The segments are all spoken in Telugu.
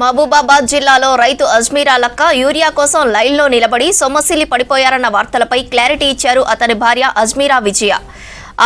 మహబూబాబాద్ జిల్లాలో రైతు అజ్మీరా లక్క యూరియా కోసం లైన్లో నిలబడి సొమ్మసిల్లి పడిపోయారన్న వార్తలపై క్లారిటీ ఇచ్చారు అతని భార్య అజ్మీరా విజయ.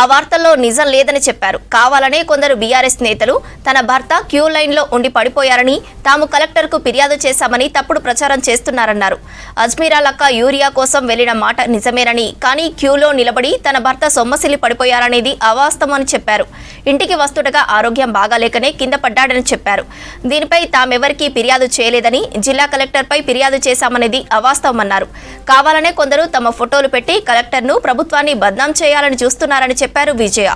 ఆ వార్తల్లో నిజం లేదని చెప్పారు. కావాలనే కొందరు బీఆర్ఎస్ నేతలు తన భర్త క్యూ లైన్లో ఉండి పడిపోయారని, తాము కలెక్టర్కు ఫిర్యాదు చేశామని తప్పుడు ప్రచారం చేస్తున్నారన్నారు. అజ్మీరా లక్క యూరియా కోసం వెళ్లిన మాట నిజమేనని, కానీ క్యూలో నిలబడి తన భర్త సొమ్మసిల్లి పడిపోయారనేది అవాస్తవమని చెప్పారు. ఇంటికి వస్తుండగా ఆరోగ్యం బాగాలేకనే కింద పడ్డాడని చెప్పారు. దీనిపై తామెవరికీ ఫిర్యాదు చేయలేదని, జిల్లా కలెక్టర్పై ఫిర్యాదు చేశామనేది అవాస్తవమన్నారు. కావాలనే కొందరు తమ ఫోటోలు పెట్టి కలెక్టర్ను, ప్రభుత్వాన్ని బద్నాం చేయాలని చూస్తున్నారని చెప్పారు విజయ.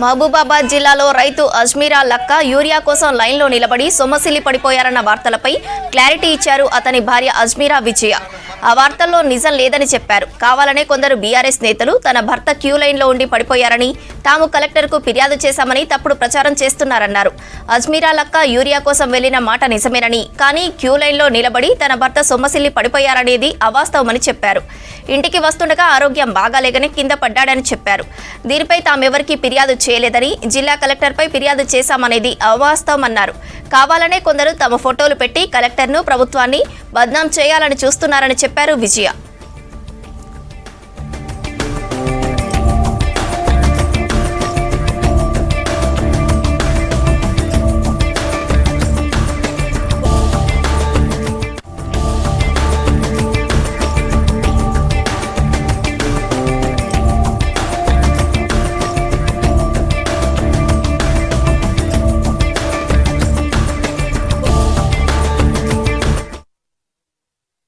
మహబూబాబాద్ జిల్లాలో రైతు అజ్మీరా లక్క యూరియా కోసం లైన్లో నిలబడి సొమ్మసిల్లి పడిపోయారన్న వార్తలపై క్లారిటీ ఇచ్చారు అతని భార్య అజ్మీరా విజయ. ఆ వార్తల్లో నిజం లేదని చెప్పారు. కావాలనే కొందరు బీఆర్ఎస్ నేతలు తన భర్త క్యూ లైన్లో ఉండి పడిపోయారని, తాము కలెక్టర్కు ఫిర్యాదు చేశామని తప్పుడు ప్రచారం చేస్తున్నారన్నారు. అజ్మీరా లక్క యూరియా కోసం వెళ్లిన మాట నిజమేనని, కానీ క్యూ లైన్లో నిలబడి తన భర్త సొమ్మసిల్లి పడిపోయారనేది అవాస్తవమని చెప్పారు. ఇంటికి వస్తుండగా ఆరోగ్యం బాగాలేకనే కింద పడ్డాడని చెప్పారు. దీనిపై తామెవరికీ ఫిర్యాదు చేయలేదని, జిల్లా కలెక్టర్పై ఫిర్యాదు చేశామనేది అవాస్తవమన్నారు. కావాలనే కొందరు తమ ఫోటోలు పెట్టి కలెక్టర్ను, ప్రభుత్వాన్ని బద్నాం చేయాలని చూస్తున్నారని చెప్పారు విజయ.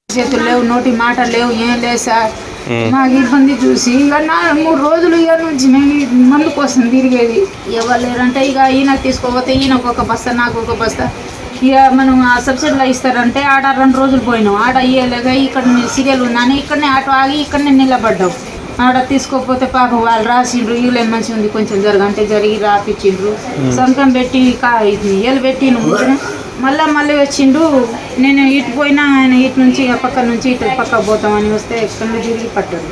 చేతులు లేవు, నోటి మాట లేవు, ఏం లేదు సార్. మాకు ఇబ్బంది చూసి ఇక 3 రోజులు ఇక నుంచి మేము మందు కోసం తిరిగేది. ఎవరు లేరంటే ఇక ఈయన తీసుకోపోతే ఈయనకు ఒక బస్తా, నాకు ఒక బస్తా. ఇక మనం ఆ సబ్సిడీలో ఇస్తారంటే ఆడ 2 రోజులు పోయినాం. ఆడ ఇయ్యలేక ఇక్కడ సీరియల్ ఉందని ఇక్కడనే ఆటో ఆగి ఇక్కడనే నిలబడ్డాం. ఆడ తీసుకోకపోతే పాపం వాళ్ళు రాసిండ్రు, ఇల్లు మంచిగా ఉంది కొంచెం జరగంటే జరిగి రాపిచ్చిండ్రు. సంతకం పెట్టి ఇయ్యలు పెట్టిన మళ్ళీ వచ్చిండు. నేను ఇటు పోయినా ఆయన ఇటు నుంచి ఆ పక్క నుంచి ఇటు పక్క పోతామని వస్తే ఎక్కడ తిరిగి పట్టాడు.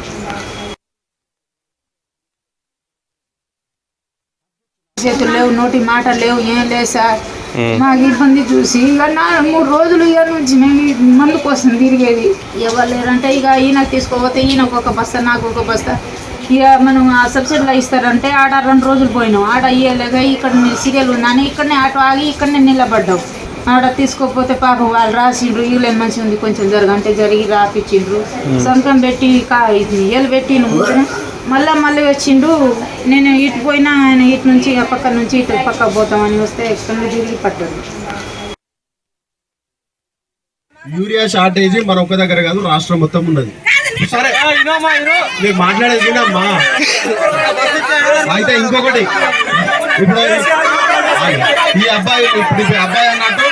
చేతులు లేవు, నోటి మాట లేవు, ఏం లేదు సార్. మాకు ఇబ్బంది చూసి ఇక 3 రోజులు ఇక నుంచి మేము మందు కోసం తిరిగేది. ఎవరు లేరంటే ఇక ఈయన తీసుకోపోతే ఈయనకు ఒక బస్తా, నాకు ఒక బస్తా. ఇక మనం ఆ సబ్సిడీలో ఇస్తారంటే ఆడ 2 రోజులు పోయినాం. ఆడ ఇయ్యలేక ఇక్కడ సీరియల్ ఉందని ఇక్కడనే ఆటో ఆగి ఇక్కడనే నిలబడ్డాం. ఆడ తీసుకోకపోతే పాపం వాళ్ళు రాసిండ్రు, ఇల్లు మంచిగా ఉంది కొంచెం జరగంటే జరిగి రాపిచ్చిండ్రు. సంతకం పెట్టి ఇయ్యలు పెట్టిన మళ్ళీ వచ్చిండు. నేను ఇటు పోయినా ఆయన ఇటు నుంచి ఆ పక్క నుంచి ఇటు పక్క పోతామని వస్తే ఎక్కడ తిరిగి పట్టాడు. యూరియా షార్టేజ్ మన ఒక్క దగ్గర కాదు, రాష్ట్రం మొత్తం ఉన్నది. సరే మీరు మాట్లాడేది వినమ్మా. అయితే ఇంకొకటి, ఇప్పుడు ఈ అబ్బాయి అన్నట్టు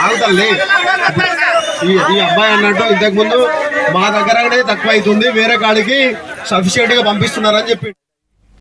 ఆగుతలే. ఈ అబ్బాయి అన్నట్టు ఇంతకుముందు మా దగ్గర తక్కువ అవుతుంది, వేరే కాడికి సఫిషియెంట్ గా పంపిస్తున్నారని చెప్పి